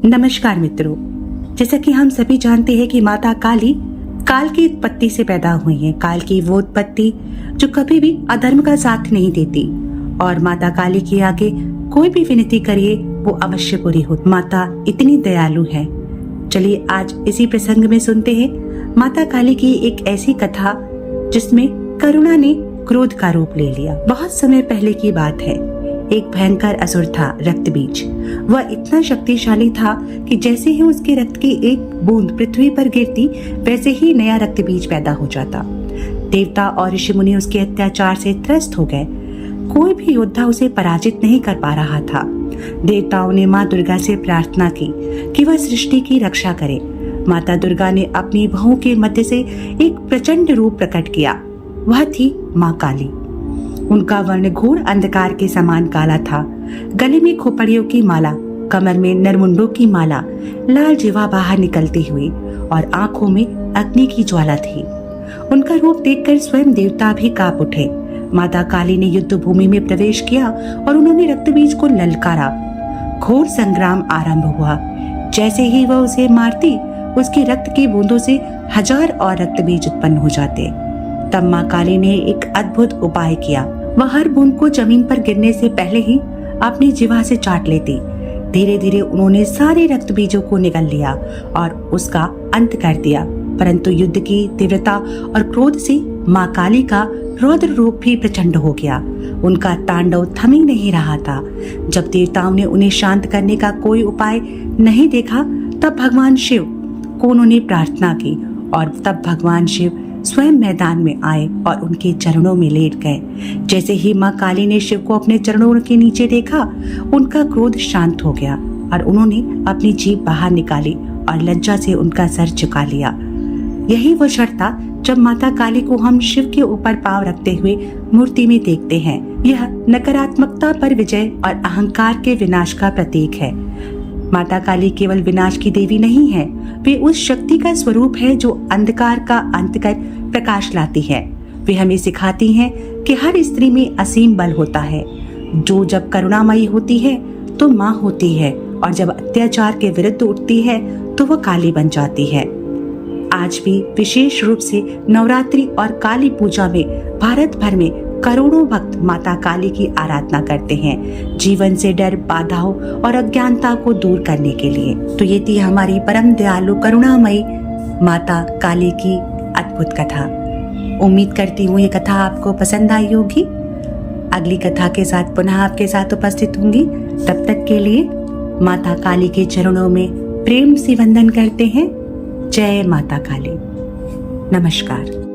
नमस्कार मित्रों, जैसा कि हम सभी जानते हैं कि माता काली काल की उत्पत्ति से पैदा हुई है। काल की वो उत्पत्ति जो कभी भी अधर्म का साथ नहीं देती और माता काली के आगे कोई भी विनती करिए वो अवश्य पूरी हो। माता इतनी दयालु है। चलिए आज इसी प्रसंग में सुनते हैं माता काली की एक ऐसी कथा जिसमें करुणा ने क्रोध का रूप ले लिया। बहुत समय पहले की बात है। एक भयंकर असुर था, रक्तबीज। वह इतना शक्तिशाली था कि जैसे ही उसके रक्त की एक बूंद पृथ्वी पर गिरती वैसे ही नया रक्तबीज पैदा हो जाता। देवता और ऋषि मुनि उसके अत्याचार से त्रस्त हो गए। कोई भी योद्धा उसे पराजित नहीं कर पा रहा था। देवताओं ने माँ दुर्गा से प्रार्थना की कि वह सृष्टि की रक्षा करे। माता दुर्गा ने अपनी बाहों के मध्य से एक प्रचंड रूप प्रकट किया। वह थी माँ काली। उनका वर्ण घोर अंधकार के समान काला था। गले में खोपड़ियों की माला, कमर में नरमुंडों की माला, लाल जिवा बाहर निकलती हुई और आंखों में अग्नि की ज्वाला थी। उनका रूप देखकर स्वयं देवता भी कांप उठे। माता काली ने युद्ध भूमि में प्रवेश किया और उन्होंने रक्तबीज को ललकारा। घोर संग्राम आरंभ हुआ। जैसे ही वह उसे मारती, उसके रक्त की बूंदों से 1000 और रक्तबीज उत्पन्न हो जाते। तब माँ काली ने एक अद्भुत उपाय किया। वह हर बूंद को जमीन पर गिरने से पहले ही अपनी जिह्वा से चाट लेती। धीरे धीरे उन्होंने सारे रक्त बीजों को निगल लिया और उसका अंत कर दिया। परंतु युद्ध की तीव्रता और क्रोध से माँ काली का रौद्र रूप भी प्रचंड हो गया। उनका तांडव थम ही नहीं रहा था। जब देवताओं ने उन्हें शांत करने का कोई उपाय नहीं देखा, तब भगवान शिव को उन्होंने प्रार्थना की और तब भगवान शिव स्वयं मैदान में आए और उनके चरणों में लेट गए। जैसे ही माँ काली ने शिव को अपने चरणों के नीचे देखा, उनका क्रोध शांत हो गया और उन्होंने अपनी जीभ बाहर निकाली और लज्जा से उनका सर झुका लिया। यही वो क्षण था जब माता काली को हम शिव के ऊपर पांव रखते हुए मूर्ति में देखते हैं। यह नकारात्मकता पर विजय और अहंकार के विनाश का प्रतीक है। माता काली केवल विनाश की देवी नहीं है, वे उस शक्ति का स्वरूप है जो अंधकार का अंत कर प्रकाश लाती है। वे हमें सिखाती हैं कि हर स्त्री में असीम बल होता है, जो जब करुणामयी होती है तो माँ होती है और जब अत्याचार के विरुद्ध उठती है तो वह काली बन जाती है। आज भी विशेष रूप से नवरात्रि और काली पूजा में भारत भर में करोड़ों भक्त माता काली की आराधना करते हैं, जीवन से डर, बाधाओं और अज्ञानता को दूर करने के लिए। तो ये थी हमारी परम दयालु करुणामयी माता काली की अद्भुत कथा। उम्मीद करती हूँ ये कथा आपको पसंद आई होगी। अगली कथा के साथ पुनः आपके साथ उपस्थित होंगी। तब तक के लिए माता काली के चरणों में प्रेम से वंदन करते हैं। जय माता काली। नमस्कार।